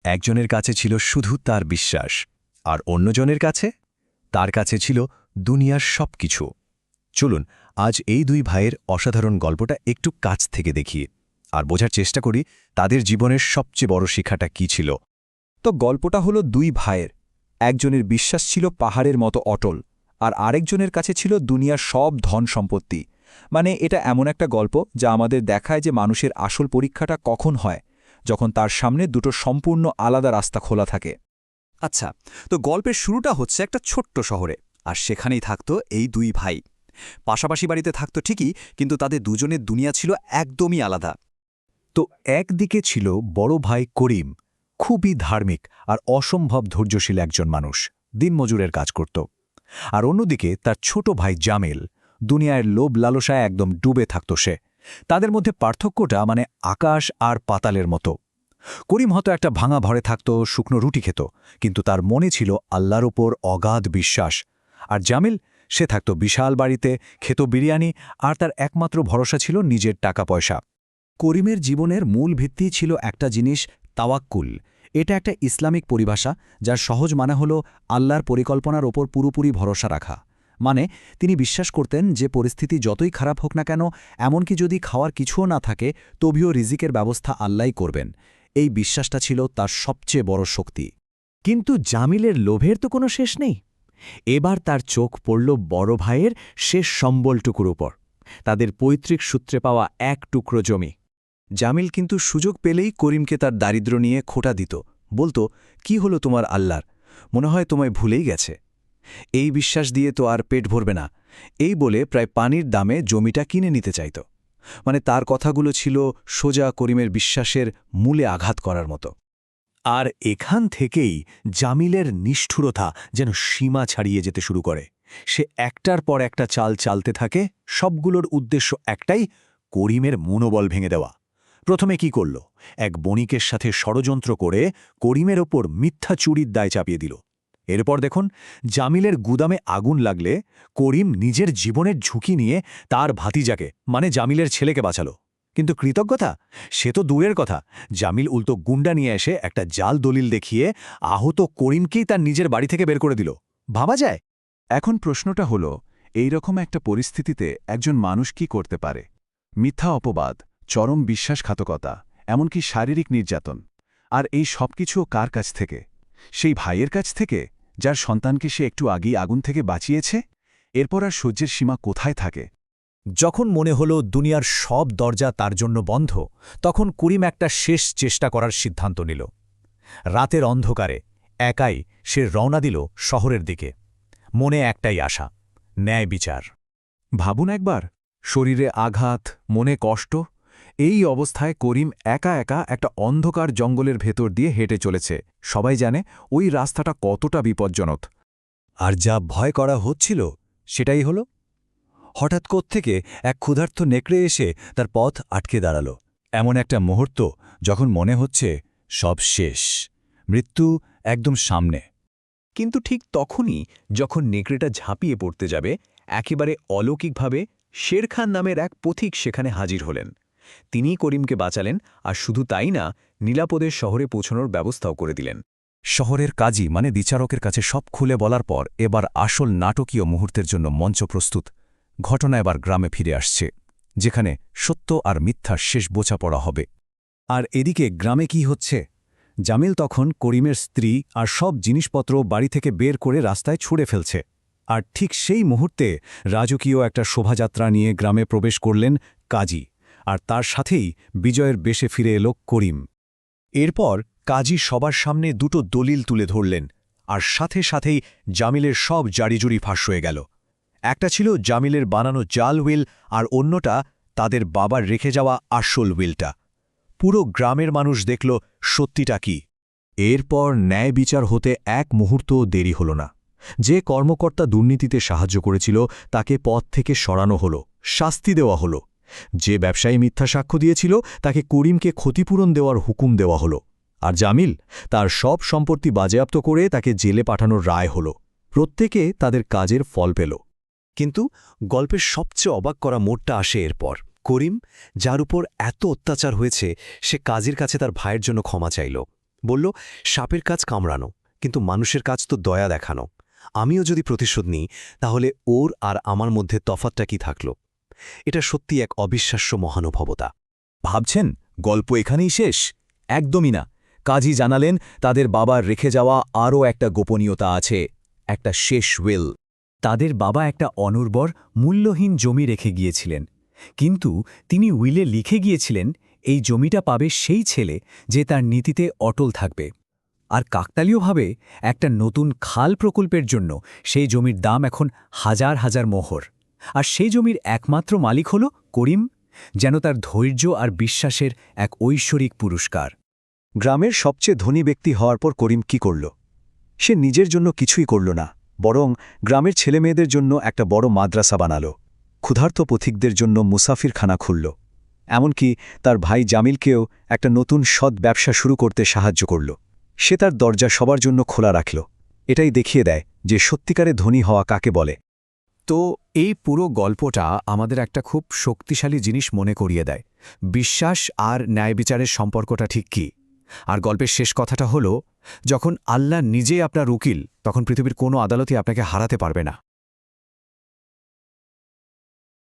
একজনের কাছে ছিল শুধু তার বিশ্বাস, আর অন্যজনের কাছে তার কাছে ছিল দুনিয়ার সবকিছু। চলুন আজ এই দুই ভাইয়ের অসাধারণ গল্পটা একটু কাছ থেকে দেখি আর বোঝার চেষ্টা করি তাদের জীবনের সবচেয়ে বড় শিক্ষাটা কী ছিল। তো গল্পটা হলো দুই ভাইয়ের। একজনের বিশ্বাস ছিল পাহাড়ের মতো অটল, আর আরেকজনের কাছে ছিল দুনিয়ার সব ধন সম্পত্তি। মানে এটা এমন একটা গল্প যা আমাদের দেখায় যে মানুষের আসল পরীক্ষাটা কখন হয়, যখন তার সামনে দুটো সম্পূর্ণ আলাদা রাস্তা খোলা থাকে। আচ্ছা, তো গল্পের শুরুটা হচ্ছে একটা ছোট্ট শহরে, আর সেখানেই থাকতো এই দুই ভাই। পাশাপাশি বাড়িতে থাকতো ঠিকই, কিন্তু তাদের দুজনের দুনিয়া ছিল একদমই আলাদা। তো একদিকে ছিল বড় ভাই করিম, খুবই ধার্মিক আর অসম্ভব ধৈর্যশীল একজন মানুষ, দিনমজুরের কাজ করত। আর অন্যদিকে তার ছোট ভাই জামেল, দুনিয়ার লোভ লালসায় একদম ডুবে থাকত সে। তাদের মধ্যে পার্থক্যটা মানে আকাশ আর পাতালের মতো। করিম হয়তো একটা ভাঙা ভরে থাকত, শুকনো রুটি খেত, কিন্তু তার মনে ছিল আল্লাহর ওপর অগাধ বিশ্বাস। আর জামিল, সে থাকত বিশাল বাড়িতে, খেত বিরিয়ানি, আর তার একমাত্র ভরসা ছিল নিজের টাকা পয়সা। করিমের জীবনের মূল ভিত্তি ছিল একটা জিনিস, তাওয়াক্কুল। এটা একটা ইসলামিক পরিভাষা, যার সহজ মানে হল আল্লাহর পরিকল্পনার ওপর পুরোপুরি ভরসা রাখা। মানে তিনি বিশ্বাস করতেন যে পরিস্থিতি যতই খারাপ হোক না কেন, এমনকি যদি খাওয়ার কিছুও না থাকে, তবেও রিজিকের ব্যবস্থা আল্লাহই করবেন। এই বিশ্বাসটা ছিল তার সবচেয়ে বড় শক্তি। কিন্তু জামিলের লোভের তো কোনো শেষ নেই। এবার তার চোখ পড়ল বড় ভাইয়ের শেষ সম্বলটুকুর উপর, তাদের পৈতৃক সূত্রে পাওয়া এক টুকরো জমি। জামিল কিন্তু সুযোগ পেলেই করিমকে তার দারিদ্র্য নিয়ে খোঁটা দিত, বলতো, কি হলো তোমার আল্লাহর, মনে হয় তোমায় ভুলেই গেছে। এই বিশ্বাস দিয়ে তো আর পেট ভরবে না, এই বলে প্রায় পানির দামে জমিটা কিনে নিতে চাইত। মানে তার কথাগুলো ছিল সোজা করিমের বিশ্বাসের মূলে আঘাত করার মতো। আর এখান থেকেই জামিলের নিষ্ঠুরতা যেন সীমা ছাড়িয়ে যেতে শুরু করে। সে একটার পর একটা চাল চালতে থাকে, সবগুলোর উদ্দেশ্য একটাই, করিমের মনোবল ভেঙে দেওয়া। প্রথমে কি করল, এক বণিকের সাথে ষড়যন্ত্র করে করিমের ওপর মিথ্যা চুরির দায় চাপিয়ে দিল। এরপর দেখুন, জামিলের গুদামে আগুন লাগলে করিম নিজের জীবনের ঝুঁকি নিয়ে তার ভাতিজাকে মানে জামিলের ছেলেকে বাঁচালো। কিন্তু কৃতজ্ঞতা সে তো দূরের কথা, জামিল উল্টো গুন্ডা নিয়ে এসে একটা জাল দলিল দেখিয়ে আহত করিমকেই তার নিজের বাড়ি থেকে বের করে দিল। ভাবা যায়? এখন প্রশ্নটা হলো, এই রকম একটা পরিস্থিতিতে একজন মানুষ কি করতে পারে? মিথ্যা অপবাদ, চরম বিশ্বাসঘাতকতা, এমনকি শারীরিক নির্যাতন। আর এই সবকিছুও কার কাছ থেকে? সেই ভাইয়ের কাছ থেকে, যার সন্তানকে সে একটু আগেই আগুন থেকে বাঁচিয়েছে। এরপর আর সহ্যের সীমা কোথায় থাকে? যখন মনে হলো দুনিয়ার সব দরজা তার জন্য বন্ধ, তখন করিম একটা শেষ চেষ্টা করার সিদ্ধান্ত নিল। রাতের অন্ধকারে একাই সে রওনা দিল শহরের দিকে। মনে একটাই আশা, ন্যায় বিচার। ভাবুন একবার, শরীরে আঘাত, মনে কষ্ট, এই অবস্থায় করিম একা একা একটা অন্ধকার জঙ্গলের ভেতর দিয়ে হেঁটে চলেছে। সবাই জানে ওই রাস্তাটা কতটা বিপজ্জনক। আর যা ভয় করা হচ্ছিল সেটাই হলো, হঠাৎ কোত্থেকে এক ক্ষুধার্ত নেকড়ে এসে তার পথ আটকে দাঁড়াল। এমন একটা মুহূর্ত যখন মনে হচ্ছে সব শেষ, মৃত্যু একদম সামনে। কিন্তু ঠিক তখনই যখন নেকড়েটা ঝাঁপিয়ে পড়তে যাবে, একেবারে অলৌকিকভাবে শেরখান নামের এক পথিক সেখানে হাজির হলেন। তিনিই করিমকে বাঁচালেন, আর শুধু তাই না, নিরাপদের শহরে পৌঁছানোর ব্যবস্থাও করে দিলেন। শহরের কাজী মানে বিচারকের কাছে সব খুলে বলার পর এবার আসল নাটকীয় মুহূর্তের জন্য মঞ্চ প্রস্তুত। ঘটনা এবার গ্রামে ফিরে আসছে, যেখানে সত্য আর মিথ্যার শেষ বোঝাপড়া হবে। আর এদিকে গ্রামে কি হচ্ছে? জামিল তখন করিমের স্ত্রী আর সব জিনিসপত্র বাড়ি থেকে বের করে রাস্তায় ছুঁড়ে ফেলছে। আর ঠিক সেই মুহূর্তে রাজকীয় একটা শোভাযাত্রা নিয়ে গ্রামে প্রবেশ করলেন কাজী, আর তার সাথেই বিজয়ের বেশে ফিরে এলো করিম। এরপর কাজী সবার সামনে দুটো দলিল তুলে ধরলেন, আর সাথে সাথেই জামিলের সব জারিজুরি ফাঁস হয়ে গেল। একটা ছিল জামিলের বানানো জাল উইল, আর অন্যটা তাদের বাবার রেখে যাওয়া আসল উইলটা। পুরো গ্রামের মানুষ দেখল সত্যিটা কি। এরপর ন্যায় বিচার হতে এক মুহূর্তও দেরি হল না। যে কর্মকর্তা দুর্নীতিতে সাহায্য করেছিল তাকে পদ থেকে সরানো হল, শাস্তি দেওয়া হল। যে ব্যবসায়ী মিথ্যা সাক্ষ্য দিয়েছিল তাকে করিমকে ক্ষতিপূরণ দেওয়ার হুকুম দেওয়া হল। আর জামিল, তার সব সম্পত্তি বাজেয়াপ্ত করে তাকে জেলে পাঠানোর রায় হল। প্রত্যেকে তাদের কাজের ফল পেল। কিন্তু গল্পের সবচেয়ে অবাক করা মোড়টা আসে এরপর। করিম, যার উপর এত অত্যাচার হয়েছে, সে কাজীর কাছে তার ভাইয়ের জন্য ক্ষমা চাইল। বলল, সাপের কাজ কামড়ানো, কিন্তু মানুষের কাজ তো দয়া দেখানো। আমিও যদি প্রতিশোধ নিই, তাহলে ওর আর আমার মধ্যে তফাৎটা কি থাকল? এটা সত্যি এক অবিশ্বাস্য মহানুভবতা। ভাবছেন গল্প এখানেই শেষ? একদমই না। কাজী জানালেন তাদের বাবার রেখে যাওয়া আরও একটা গোপনীয়তা আছে, একটা শেষ উইল। তাদের বাবা একটা অনুর্বর মূল্যহীন জমি রেখে গিয়েছিলেন, কিন্তু তিনি উইলে লিখে গিয়েছিলেন এই জমিটা পাবে সেই ছেলে যে তার নীতিতে অটল থাকবে। আর কাকতালীয়ভাবে একটা নতুন খাল প্রকল্পের জন্য সেই জমির দাম এখন হাজার হাজার মোহর। আর সেই জমির একমাত্র মালিক হল করিম, যেন তার ধৈর্য আর বিশ্বাসের এক ঐশ্বরিক পুরস্কার। গ্রামের সবচেয়ে ধনী ব্যক্তি হওয়ার পর করিম কি করল? সে নিজের জন্য কিছুই করল না, বরং গ্রামের ছেলেমেয়েদের জন্য একটা বড় মাদ্রাসা বানাল, ক্ষুধার্ত পথিকদের জন্য মুসাফিরখানা খুলল, এমনকি তার ভাই জামিলকেও একটা নতুন সৎ ব্যবসা শুরু করতে সাহায্য করল। সে তার দরজা সবার জন্য খোলা রাখল। এটাই দেখিয়ে দেয় যে সত্যিকারে ধনী হওয়া কাকে বলে। তো এই পুরো গল্পটা আমাদের একটা খুব শক্তিশালী জিনিস মনে করিয়ে দেয়, বিশ্বাস আর ন্যায়বিচারের সম্পর্কটা ঠিক কী। আর গল্পের শেষ কথাটা হলো, যখন আল্লাহ নিজেই আপনার উকিল, তখন পৃথিবীর কোনো আদালতই আপনাকে হারাতে পারবে না।